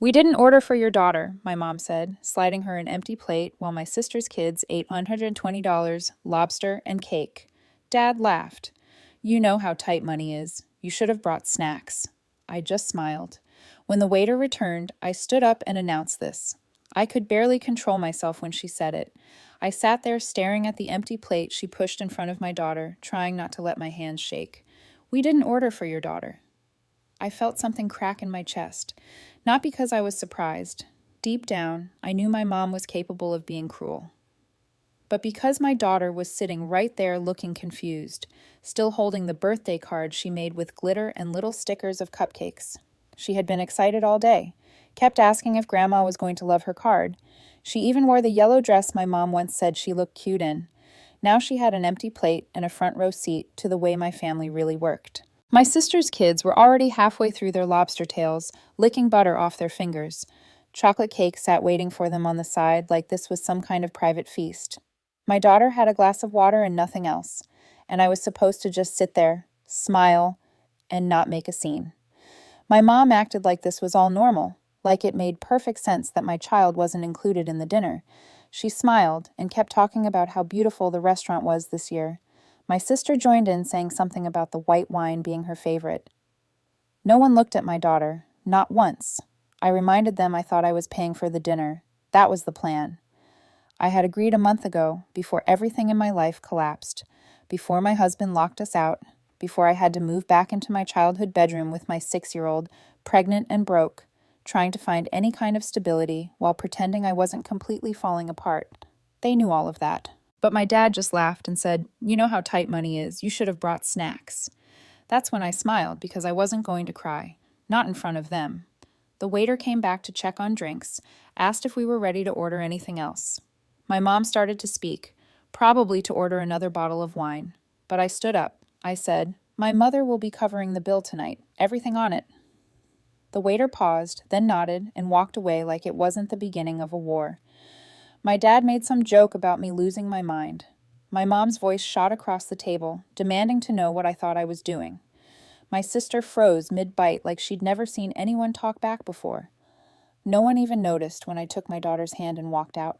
We didn't order for your daughter, my mom said, sliding her an empty plate while my sister's kids ate $120, lobster, and cake. Dad laughed. You know how tight money is. You should have brought snacks. I just smiled. When the waiter returned, I stood up and announced this. I could barely control myself when she said it. I sat there staring at the empty plate she pushed in front of my daughter, trying not to let my hands shake. We didn't order for your daughter. I felt something crack in my chest. Not because I was surprised. Deep down, I knew my mom was capable of being cruel. But because my daughter was sitting right there looking confused, still holding the birthday card she made with glitter and little stickers of cupcakes. She had been excited all day, kept asking if Grandma was going to love her card. She even wore the yellow dress my mom once said she looked cute in. Now she had an empty plate and a front row seat to the way my family really worked. My sister's kids were already halfway through their lobster tails, licking butter off their fingers. Chocolate cake sat waiting for them on the side like this was some kind of private feast. My daughter had a glass of water and nothing else, and I was supposed to just sit there, smile, and not make a scene. My mom acted like this was all normal, like it made perfect sense that my child wasn't included in the dinner. She smiled and kept talking about how beautiful the restaurant was this year. My sister joined in, saying something about the white wine being her favorite. No one looked at my daughter, not once. I reminded them I thought I was paying for the dinner. That was the plan. I had agreed a month ago, before everything in my life collapsed, before my husband locked us out, before I had to move back into my childhood bedroom with my 6-year-old, pregnant and broke, trying to find any kind of stability while pretending I wasn't completely falling apart. They knew all of that. But my dad just laughed and said, You know how tight money is. You should have brought snacks. That's when I smiled because I wasn't going to cry. Not in front of them. The waiter came back to check on drinks, asked if we were ready to order anything else. My mom started to speak, probably to order another bottle of wine. But I stood up. I said, My mother will be covering the bill tonight. Everything on it. The waiter paused, then nodded and walked away like it wasn't the beginning of a war. My dad made some joke about me losing my mind. My mom's voice shot across the table, demanding to know what I thought I was doing. My sister froze mid-bite like she'd never seen anyone talk back before. No one even noticed when I took my daughter's hand and walked out.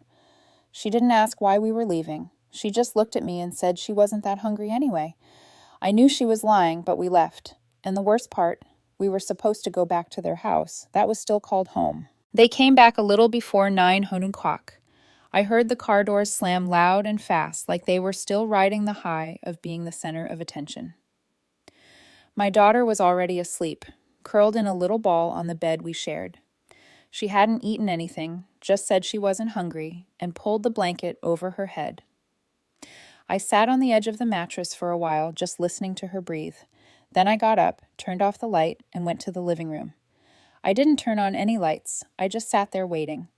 She didn't ask why we were leaving. She just looked at me and said she wasn't that hungry anyway. I knew she was lying, but we left. And the worst part, we were supposed to go back to their house. That was still called home. They came back a little before 9 Honukok. I heard the car doors slam loud and fast like they were still riding the high of being the center of attention. My daughter was already asleep, curled in a little ball on the bed we shared. She hadn't eaten anything, just said she wasn't hungry, and pulled the blanket over her head. I sat on the edge of the mattress for a while, just listening to her breathe. Then I got up, turned off the light, and went to the living room. I didn't turn on any lights. I just sat there waiting.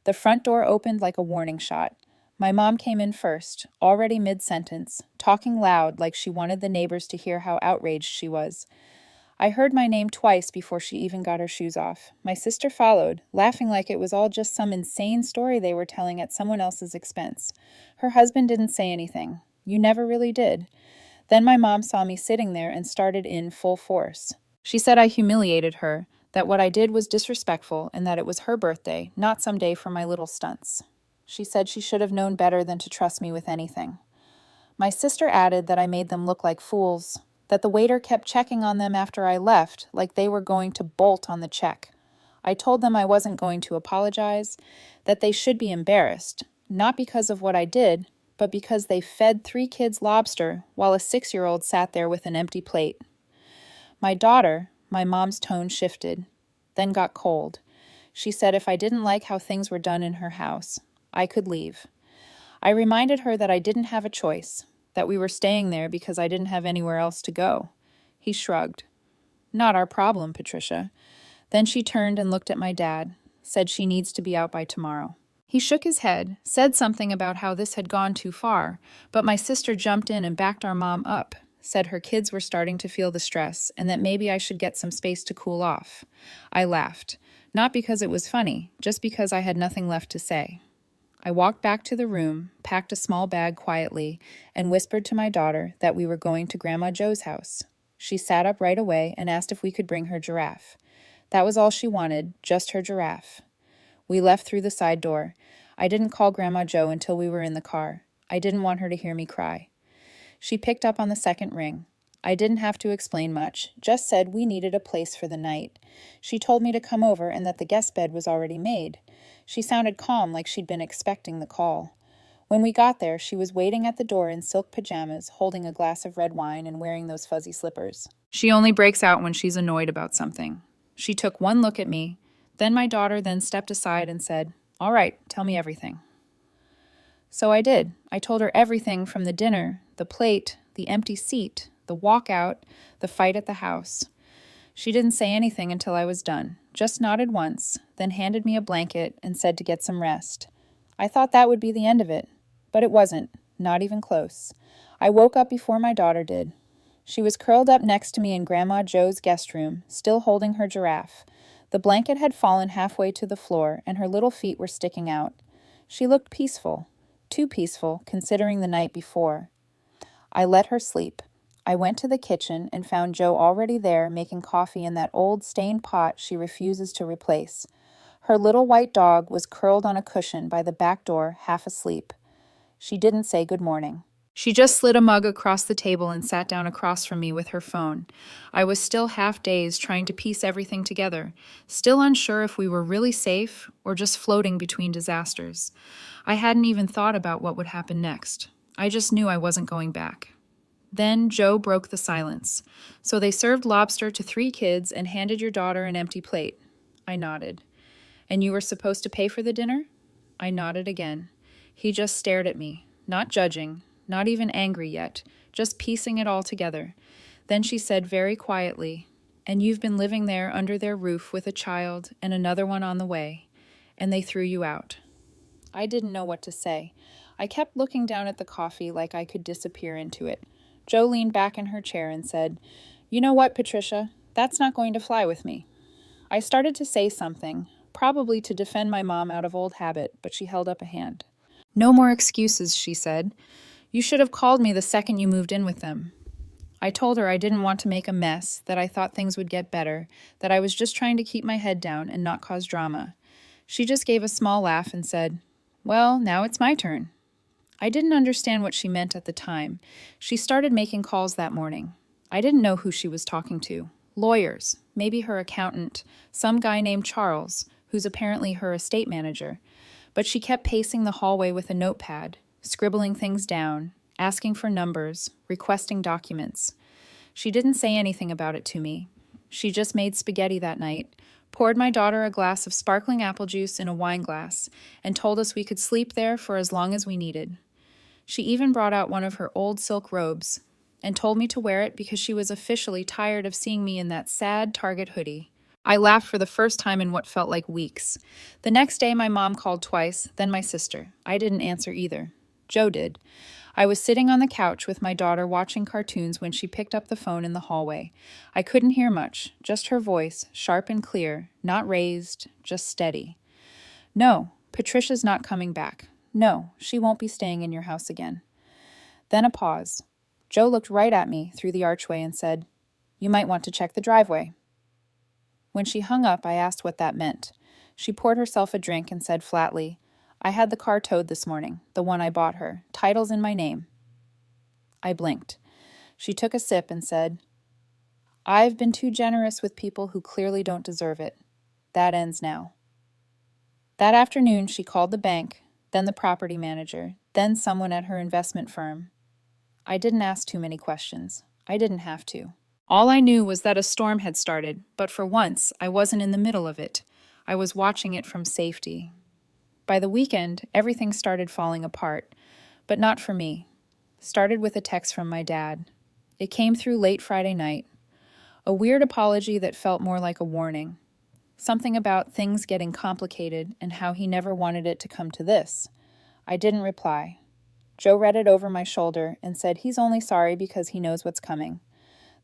The front door opened like a warning shot. My mom came in first, already mid-sentence, talking loud like she wanted the neighbors to hear how outraged she was. I heard my name twice before she even got her shoes off. My sister followed, laughing like it was all just some insane story they were telling at someone else's expense. Her husband didn't say anything. You never really did. Then my mom saw me sitting there and started in full force. She said I humiliated her, that what I did was disrespectful, and that it was her birthday, not some day for my little stunts. She said she should have known better than to trust me with anything. My sister added that I made them look like fools, that the waiter kept checking on them after I left, like they were going to bolt on the check. I told them I wasn't going to apologize, that they should be embarrassed, not because of what I did, but because they fed 3 kids lobster while a 6-year-old sat there with an empty plate. My daughter, my mom's tone shifted, then got cold. She said if I didn't like how things were done in her house, I could leave. I reminded her that I didn't have a choice, that we were staying there because I didn't have anywhere else to go. He shrugged. Not our problem, Patricia. Then she turned and looked at my dad, said she needs to be out by tomorrow. He shook his head, said something about how this had gone too far, but my sister jumped in and backed our mom up, said her kids were starting to feel the stress and that maybe I should get some space to cool off. I laughed, not because it was funny, just because I had nothing left to say. I walked back to the room, packed a small bag quietly, and whispered to my daughter that we were going to Grandma Joe's house. She sat up right away and asked if we could bring her giraffe. That was all she wanted, just her giraffe. We left through the side door. I didn't call Grandma Jo until we were in the car. I didn't want her to hear me cry. She picked up on the second ring. I didn't have to explain much, just said we needed a place for the night. She told me to come over and that the guest bed was already made. She sounded calm, like she'd been expecting the call. When we got there, she was waiting at the door in silk pajamas, holding a glass of red wine and wearing those fuzzy slippers. She only breaks out when she's annoyed about something. She took one look at me. Then my daughter stepped aside and said, "All right, tell me everything." So I did. I told her everything from the dinner, the plate, the empty seat, the walkout, the fight at the house. She didn't say anything until I was done, just nodded once, then handed me a blanket and said to get some rest. I thought that would be the end of it, but it wasn't, not even close. I woke up before my daughter did. She was curled up next to me in Grandma Jo's guest room, still holding her giraffe. The blanket had fallen halfway to the floor, and her little feet were sticking out. She looked peaceful, too peaceful, considering the night before. I let her sleep. I went to the kitchen and found Jo already there making coffee in that old stained pot she refuses to replace. Her little white dog was curled on a cushion by the back door, half asleep. She didn't say good morning. She just slid a mug across the table and sat down across from me with her phone. I was still half dazed, trying to piece everything together, still unsure if we were really safe or just floating between disasters. I hadn't even thought about what would happen next. I just knew I wasn't going back. Then Jo broke the silence. "So they served lobster to 3 kids and handed your daughter an empty plate." I nodded. "And you were supposed to pay for the dinner?" I nodded again. He just stared at me, not judging, not even angry yet, just piecing it all together. Then she said very quietly, "And you've been living there under their roof with a child and another one on the way, and they threw you out." I didn't know what to say. I kept looking down at the coffee like I could disappear into it. Jo leaned back in her chair and said, "You know what, Patricia? That's not going to fly with me." I started to say something, probably to defend my mom out of old habit, but she held up a hand. "No more excuses," she said. "You should have called me the second you moved in with them." I told her I didn't want to make a mess, that I thought things would get better, that I was just trying to keep my head down and not cause drama. She just gave a small laugh and said, "Well, now it's my turn." I didn't understand what she meant at the time. She started making calls that morning. I didn't know who she was talking to. Lawyers, maybe her accountant, some guy named Charles, who's apparently her estate manager. But she kept pacing the hallway with a notepad, scribbling things down, asking for numbers, requesting documents. She didn't say anything about it to me. She just made spaghetti that night, poured my daughter a glass of sparkling apple juice in a wine glass, and told us we could sleep there for as long as we needed. She even brought out one of her old silk robes and told me to wear it because she was officially tired of seeing me in that sad Target hoodie. I laughed for the first time in what felt like weeks. The next day, my mom called twice, then my sister. I didn't answer either. Jo did. I was sitting on the couch with my daughter watching cartoons when she picked up the phone in the hallway. I couldn't hear much, just her voice, sharp and clear, not raised, just steady. "No, Patricia's not coming back. No, she won't be staying in your house again." Then a pause. Jo looked right at me through the archway and said, "You might want to check the driveway." When she hung up, I asked what that meant. She poured herself a drink and said flatly, "I had the car towed this morning, the one I bought her. Title's in my name." I blinked. She took a sip and said, "I've been too generous with people who clearly don't deserve it. That ends now." That afternoon, she called the bank, then the property manager, then someone at her investment firm. I didn't ask too many questions. I didn't have to. All I knew was that a storm had started, but for once, I wasn't in the middle of it. I was watching it from safety. By the weekend, everything started falling apart, but not for me. Started with a text from my dad. It came through late Friday night. A weird apology that felt more like a warning. Something about things getting complicated and how he never wanted it to come to this. I didn't reply. Jo read it over my shoulder and said he's only sorry because he knows what's coming.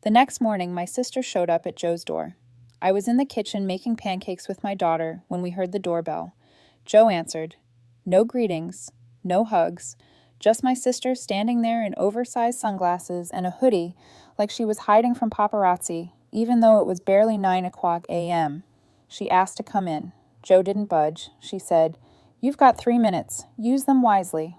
The next morning, my sister showed up at Jo's door. I was in the kitchen making pancakes with my daughter when we heard the doorbell. Jo answered. No greetings, no hugs, just my sister standing there in oversized sunglasses and a hoodie like she was hiding from paparazzi, even though it was barely 9 o'clock a.m. She asked to come in. Joe didn't budge. She said, "You've got 3 minutes. Use them wisely."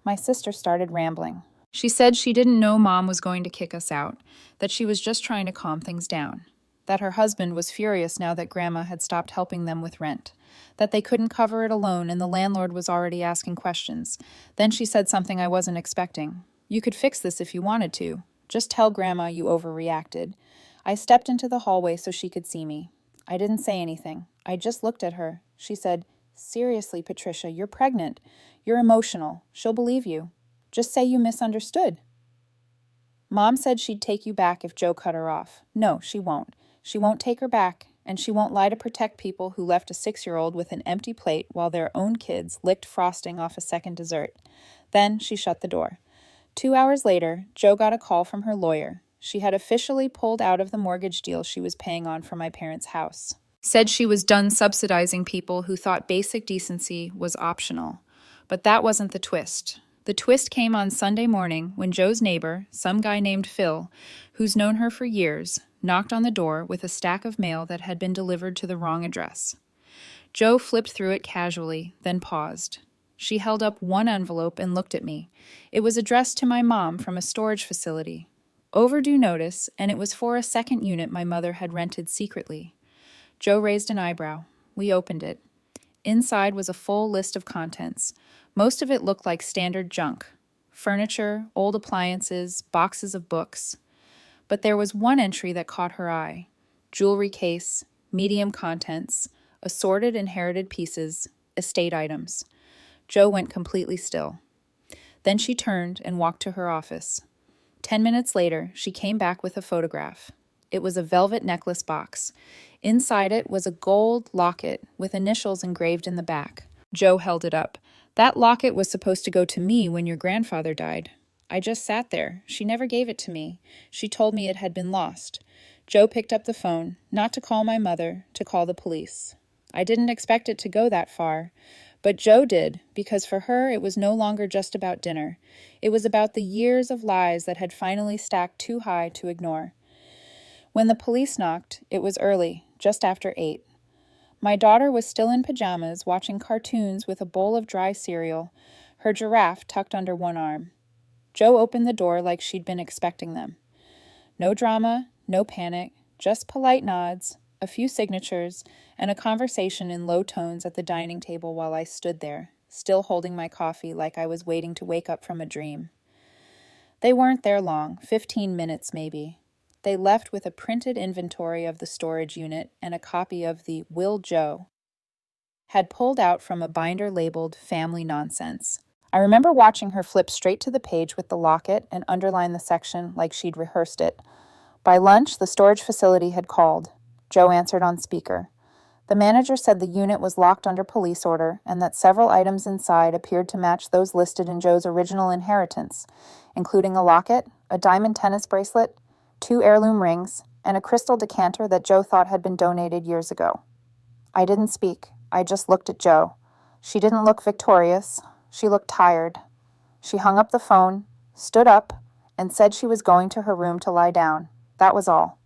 My sister started rambling. She said she didn't know Mom was going to kick us out, that she was just trying to calm things down, that her husband was furious now that Grandma had stopped helping them with rent, that they couldn't cover it alone and the landlord was already asking questions. Then she said something I wasn't expecting. "You could fix this if you wanted to. Just tell Grandma you overreacted." I stepped into the hallway so she could see me. I didn't say anything. I just looked at her. She said, "Seriously, Patricia, you're pregnant. You're emotional. She'll believe you. Just say you misunderstood." Mom said she'd take you back if Joe cut her off. No, she won't. She won't take her back, and she won't lie to protect people who left a 6-year-old with an empty plate while their own kids licked frosting off a second dessert. Then she shut the door. 2 hours later, Joe got a call from her lawyer. She had officially pulled out of the mortgage deal she was paying on for my parents' house. Said she was done subsidizing people who thought basic decency was optional. But that wasn't the twist. The twist came on Sunday morning when Joe's neighbor, some guy named Phil, who's known her for years, knocked on the door with a stack of mail that had been delivered to the wrong address. Joe flipped through it casually, then paused. She held up one envelope and looked at me. It was addressed to my mom from a storage facility. Overdue notice, and it was for a second unit my mother had rented secretly. Joe raised an eyebrow. We opened it. Inside was a full list of contents. Most of it looked like standard junk. Furniture, old appliances, boxes of books. But there was one entry that caught her eye. Jewelry case, medium contents, assorted inherited pieces, estate items. Joe went completely still. Then she turned and walked to her office. 10 minutes later, she came back with a photograph. It was a velvet necklace box. Inside it was a gold locket with initials engraved in the back. Joe held it up. "That locket was supposed to go to me when your grandfather died. I just sat there. She never gave it to me. She told me it had been lost." Joe picked up the phone, not to call my mother, to call the police. I didn't expect it to go that far, but Joe did, because for her it was no longer just about dinner. It was about the years of lies that had finally stacked too high to ignore. When the police knocked, it was early, just after 8. My daughter was still in pajamas, watching cartoons with a bowl of dry cereal, her giraffe tucked under one arm. Joe opened the door like she'd been expecting them. No drama, no panic, just polite nods, a few signatures, and a conversation in low tones at the dining table while I stood there, still holding my coffee like I was waiting to wake up from a dream. They weren't there long, 15 minutes maybe. They left with a printed inventory of the storage unit and a copy of the Will Joe had pulled out from a binder labeled Family Nonsense. I remember watching her flip straight to the page with the locket and underline the section like she'd rehearsed it. By lunch, the storage facility had called. Joe answered on speaker. The manager said the unit was locked under police order and that several items inside appeared to match those listed in Joe's original inheritance, including a locket, a diamond tennis bracelet, 2 heirloom rings, and a crystal decanter that Joe thought had been donated years ago. I didn't speak. I just looked at Joe. She didn't look victorious. She looked tired. She hung up the phone, stood up, and said she was going to her room to lie down. That was all.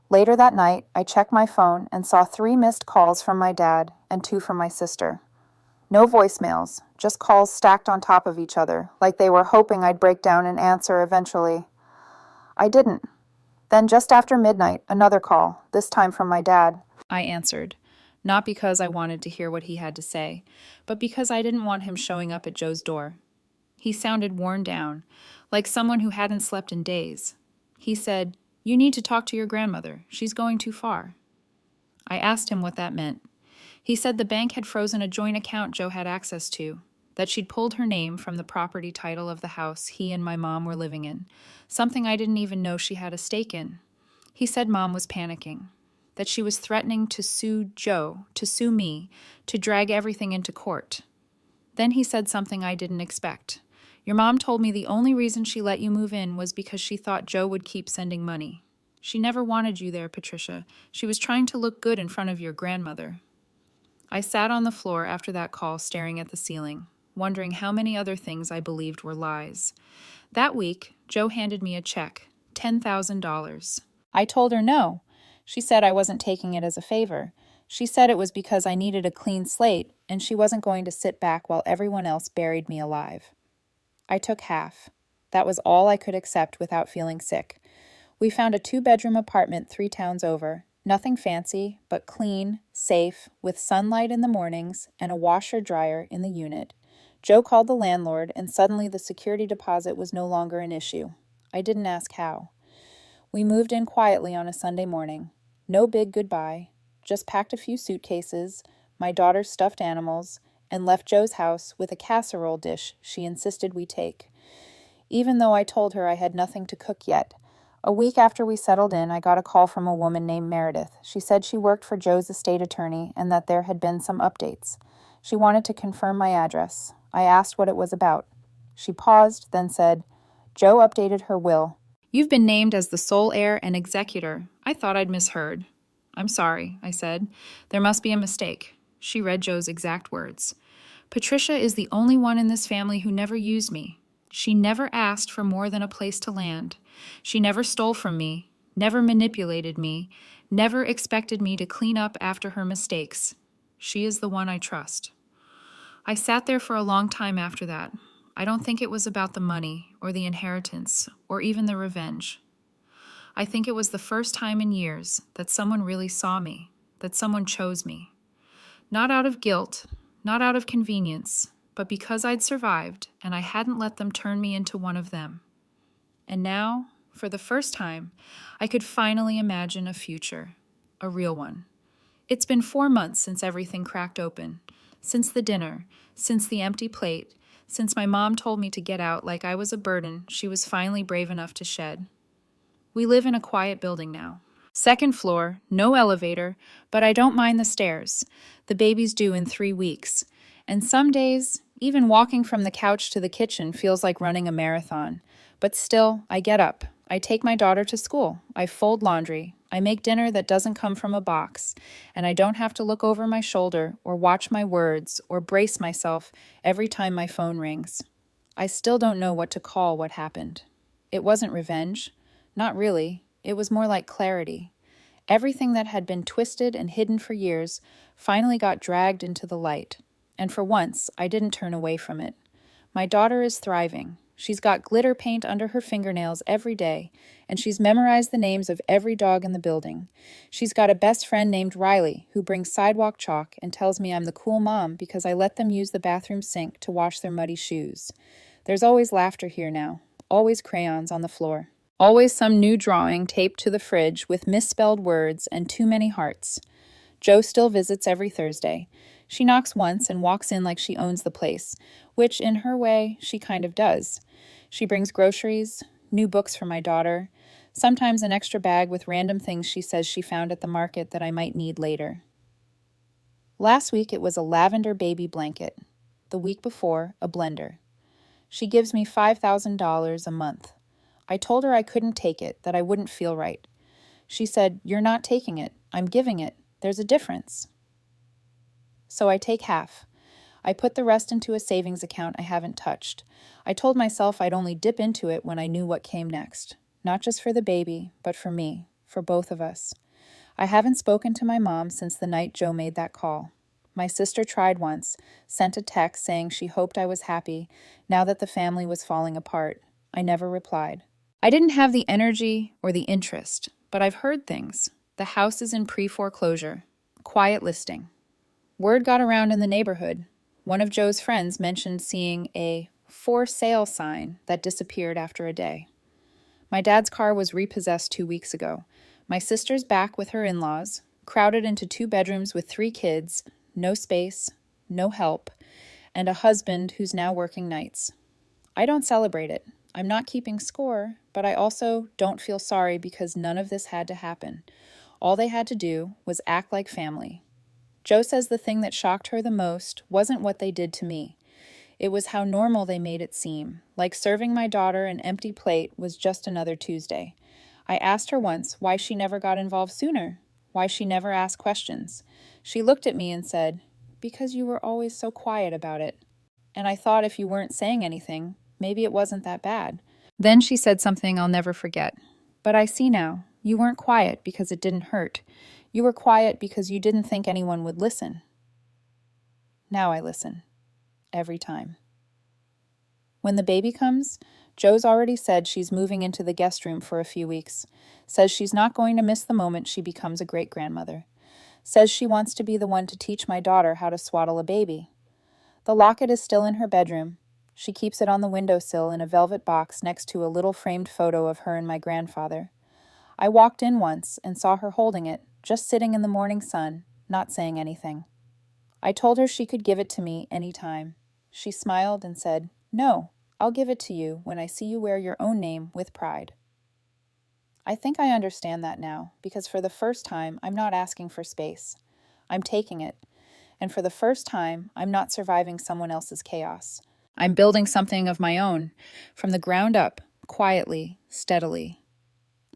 Later that night, I checked my phone and saw 3 missed calls from my dad and 2 from my sister. No voicemails, just calls stacked on top of each other, like they were hoping I'd break down and answer eventually. I didn't. Then just after midnight, another call, this time from my dad. I answered, not because I wanted to hear what he had to say, but because I didn't want him showing up at Joe's door. He sounded worn down, like someone who hadn't slept in days. He said, "You need to talk to your grandmother. She's going too far." I asked him what that meant. He said the bank had frozen a joint account Joe had access to, that she'd pulled her name from the property title of the house he and my mom were living in, something I didn't even know she had a stake in. He said Mom was panicking, that she was threatening to sue Joe, to sue me, to drag everything into court. Then he said something I didn't expect. "Your mom told me the only reason she let you move in was because she thought Joe would keep sending money. She never wanted you there, Patricia. She was trying to look good in front of your grandmother." I sat on the floor after that call staring at the ceiling, wondering how many other things I believed were lies. That week, Joe handed me a check, $10,000. I told her no. She said I wasn't taking it as a favor. She said it was because I needed a clean slate and she wasn't going to sit back while everyone else buried me alive. I took half. That was all I could accept without feeling sick. We found a 2-bedroom apartment 3 towns over. Nothing fancy, but clean, safe, with sunlight in the mornings and a washer-dryer in the unit. Joe called the landlord, and suddenly the security deposit was no longer an issue. I didn't ask how. We moved in quietly on a Sunday morning. No big goodbye, just packed a few suitcases, my daughter's stuffed animals, and left Joe's house with a casserole dish she insisted we take. Even though I told her I had nothing to cook yet. A week after we settled in, I got a call from a woman named Meredith. She said she worked for Joe's estate attorney and that there had been some updates. She wanted to confirm my address. I asked what it was about. She paused, then said, "Joe updated her will. You've been named as the sole heir and executor. I thought I'd misheard." "I'm sorry," I said. "There must be a mistake." She read Joe's exact words. "Patricia is the only one in this family who never used me. She never asked for more than a place to land. She never stole from me, never manipulated me, never expected me to clean up after her mistakes. She is the one I trust." I sat there for a long time after that. I don't think it was about the money or the inheritance or even the revenge. I think it was the first time in years that someone really saw me, that someone chose me. Not out of guilt, not out of convenience, but because I'd survived and I hadn't let them turn me into one of them. And now, for the first time, I could finally imagine a future, a real one. It's been 4 months since everything cracked open, since the dinner, since the empty plate, since my mom told me to get out like I was a burden she was finally brave enough to shed. We live in a quiet building now. 2nd floor, no elevator, but I don't mind the stairs. The baby's due in 3 weeks. And some days, even walking from the couch to the kitchen feels like running a marathon. But still, I get up. I take my daughter to school. I fold laundry. I make dinner that doesn't come from a box. And I don't have to look over my shoulder or watch my words or brace myself every time my phone rings. I still don't know what to call what happened. It wasn't revenge. Not really. It was more like clarity. Everything that had been twisted and hidden for years finally got dragged into the light. And for once, I didn't turn away from it. My daughter is thriving. She's got glitter paint under her fingernails every day, and she's memorized the names of every dog in the building. She's got a best friend named Riley, who brings sidewalk chalk and tells me I'm the cool mom because I let them use the bathroom sink to wash their muddy shoes. There's always laughter here now, always crayons on the floor. Always some new drawing taped to the fridge with misspelled words and too many hearts. Joe still visits every Thursday. She knocks once and walks in like she owns the place, which, in her way, she kind of does. She brings groceries, new books for my daughter, sometimes an extra bag with random things she says she found at the market that I might need later. Last week it was a lavender baby blanket. The week before, a blender. She gives me $5,000 a month. I told her I couldn't take it, that I wouldn't feel right. She said, "You're not taking it. I'm giving it. There's a difference." So I take half. I put the rest into a savings account I haven't touched. I told myself I'd only dip into it when I knew what came next. Not just for the baby, but for me, for both of us. I haven't spoken to my mom since the night Joe made that call. My sister tried once, sent a text saying she hoped I was happy now that the family was falling apart. I never replied. I didn't have the energy or the interest, but I've heard things. The house is in pre-foreclosure. Quiet listing. Word got around in the neighborhood. One of Joe's friends mentioned seeing a "for sale" sign that disappeared after a day. My dad's car was repossessed 2 weeks ago. My sister's back with her in-laws, crowded into 2 bedrooms with 3 kids, no space, no help, and a husband who's now working nights. I don't celebrate it. I'm not keeping score, but I also don't feel sorry because none of this had to happen. All they had to do was act like family. Joe says the thing that shocked her the most wasn't what they did to me. It was how normal they made it seem, like serving my daughter an empty plate was just another Tuesday. I asked her once why she never got involved sooner, why she never asked questions. She looked at me and said, "Because you were always so quiet about it. And I thought if you weren't saying anything, maybe it wasn't that bad." Then she said something I'll never forget. "But I see now. You weren't quiet because it didn't hurt. You were quiet because you didn't think anyone would listen. Now I listen. Every time. When the baby comes, Joe's already said she's moving into the guest room for a few weeks. Says she's not going to miss the moment she becomes a great-grandmother. Says she wants to be the one to teach my daughter how to swaddle a baby. The locket is still in her bedroom. She keeps it on the windowsill in a velvet box next to a little framed photo of her and my grandfather. I walked in once and saw her holding it, just sitting in the morning sun, not saying anything. I told her she could give it to me any time. She smiled and said, "No, I'll give it to you when I see you wear your own name with pride." I think I understand that now, because for the first time, I'm not asking for space. I'm taking it. And for the first time, I'm not surviving someone else's chaos. I'm building something of my own, from the ground up, quietly, steadily.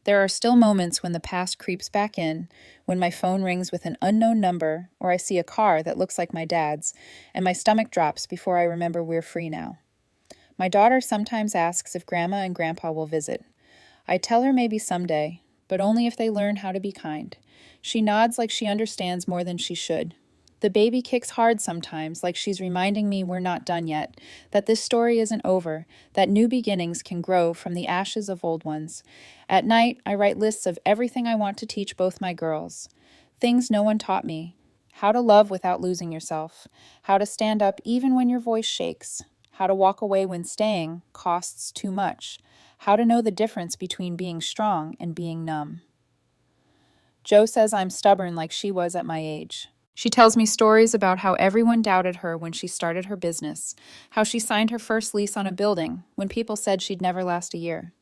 There are still moments when the past creeps back in, when my phone rings with an unknown number, or I see a car that looks like my dad's, and my stomach drops before I remember we're free now. My daughter sometimes asks if Grandma and Grandpa will visit. I tell her maybe someday, but only if they learn how to be kind. She nods like she understands more than she should. The baby kicks hard sometimes, like she's reminding me we're not done yet, that this story isn't over, that new beginnings can grow from the ashes of old ones. At night, I write lists of everything I want to teach both my girls. Things no one taught me. How to love without losing yourself. How to stand up even when your voice shakes. How to walk away when staying costs too much. How to know the difference between being strong and being numb. Joe says I'm stubborn like she was at my age. She tells me stories about how everyone doubted her when she started her business, how she signed her first lease on a building when people said she'd never last a year.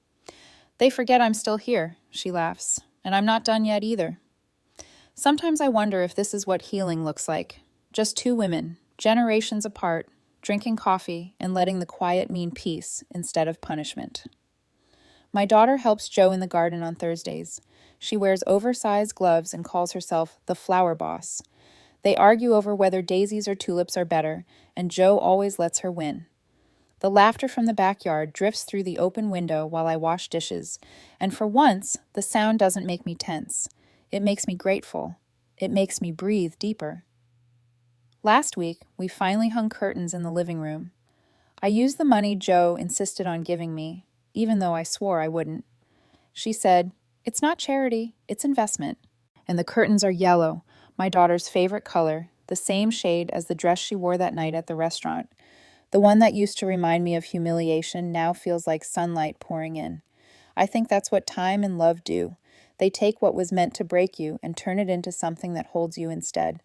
They forget I'm still here, she laughs, and I'm not done yet either. Sometimes I wonder if this is what healing looks like. Just two women, generations apart, drinking coffee and letting the quiet mean peace instead of punishment. My daughter helps Joe in the garden on Thursdays. She wears oversized gloves and calls herself the flower boss. They argue over whether daisies or tulips are better, and Joe always lets her win. The laughter from the backyard drifts through the open window while I wash dishes, and for once, the sound doesn't make me tense. It makes me grateful. It makes me breathe deeper. Last week, we finally hung curtains in the living room. I used the money Joe insisted on giving me, even though I swore I wouldn't. She said, "It's not charity, it's investment." And the curtains are yellow, my daughter's favorite color, the same shade as the dress she wore that night at the restaurant. The one that used to remind me of humiliation now feels like sunlight pouring in. I think that's what time and love do. They take what was meant to break you and turn it into something that holds you instead.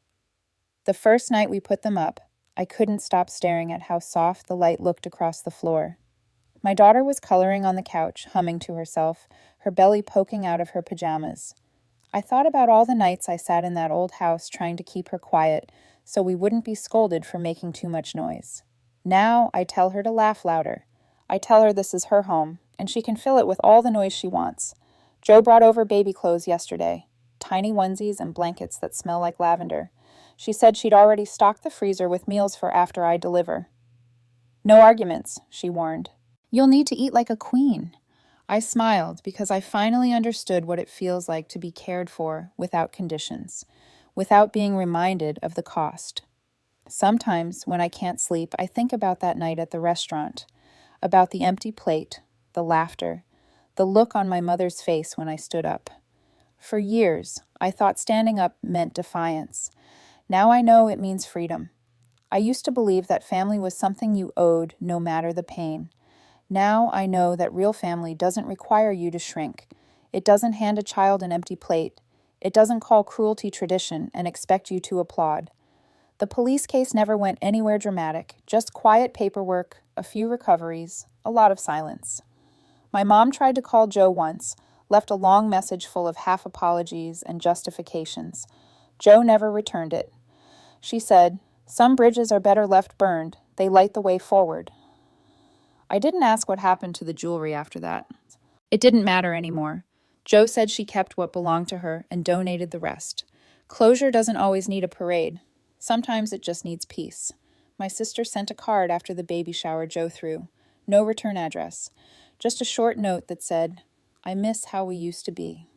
The first night we put them up, I couldn't stop staring at how soft the light looked across the floor. My daughter was coloring on the couch, humming to herself, her belly poking out of her pajamas. I thought about all the nights I sat in that old house trying to keep her quiet so we wouldn't be scolded for making too much noise. Now I tell her to laugh louder. I tell her this is her home, and she can fill it with all the noise she wants. Joe brought over baby clothes yesterday, tiny onesies and blankets that smell like lavender. She said she'd already stocked the freezer with meals for after I deliver. "No arguments," she warned. "You'll need to eat like a queen." I smiled because I finally understood what it feels like to be cared for without conditions, without being reminded of the cost. Sometimes, when I can't sleep, I think about that night at the restaurant, about the empty plate, the laughter, the look on my mother's face when I stood up. For years, I thought standing up meant defiance. Now I know it means freedom. I used to believe that family was something you owed no matter the pain. Now I know that real family doesn't require you to shrink. It doesn't hand a child an empty plate. It doesn't call cruelty tradition and expect you to applaud. The police case never went anywhere dramatic, just quiet paperwork, a few recoveries, a lot of silence. My mom tried to call Joe once, left a long message full of half apologies and justifications. Joe never returned it. She said, "Some bridges are better left burned. They light the way forward." I didn't ask what happened to the jewelry after that. It didn't matter anymore. Joe said she kept what belonged to her and donated the rest. Closure doesn't always need a parade. Sometimes it just needs peace. My sister sent a card after the baby shower Joe threw. No return address. Just a short note that said, "I miss how we used to be."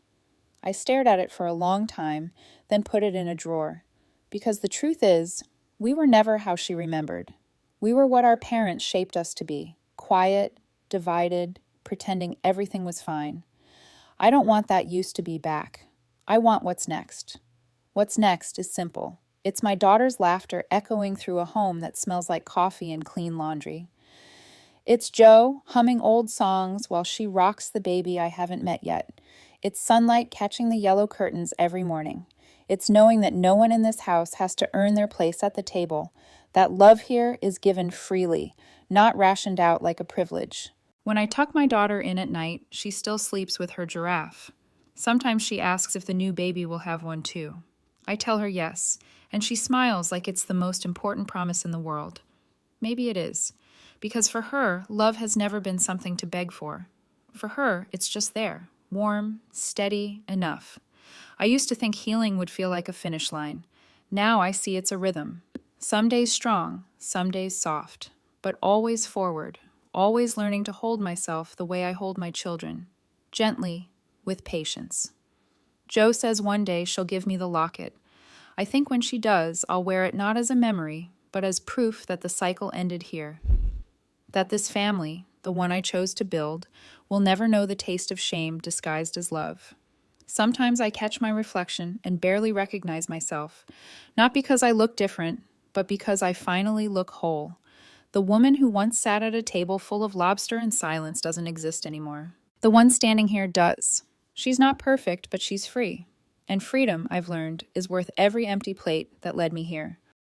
I stared at it for a long time, then put it in a drawer. Because the truth is, we were never how she remembered. We were what our parents shaped us to be: quiet, divided, pretending everything was fine. I don't want that used to be back. I want what's next. What's next is simple. It's my daughter's laughter echoing through a home that smells like coffee and clean laundry. It's Joe humming old songs while she rocks the baby I haven't met yet. It's sunlight catching the yellow curtains every morning. It's knowing that no one in this house has to earn their place at the table, that love here is given freely, not rationed out like a privilege. When I tuck my daughter in at night, she still sleeps with her giraffe. Sometimes she asks if the new baby will have one too. I tell her yes, and she smiles like it's the most important promise in the world. Maybe it is, because for her, love has never been something to beg for. For her, it's just there, warm, steady, enough. I used to think healing would feel like a finish line. Now I see it's a rhythm. Some days strong, some days soft, but always forward, always learning to hold myself the way I hold my children, gently, with patience. Jo says one day she'll give me the locket. I think when she does, I'll wear it not as a memory, but as proof that the cycle ended here. That this family, the one I chose to build, will never know the taste of shame disguised as love. Sometimes I catch my reflection and barely recognize myself, not because I look different, but because I finally look whole. The woman who once sat at a table full of lobster and silence doesn't exist anymore. The one standing here does. She's not perfect, but she's free. And freedom, I've learned, is worth every empty plate that led me here.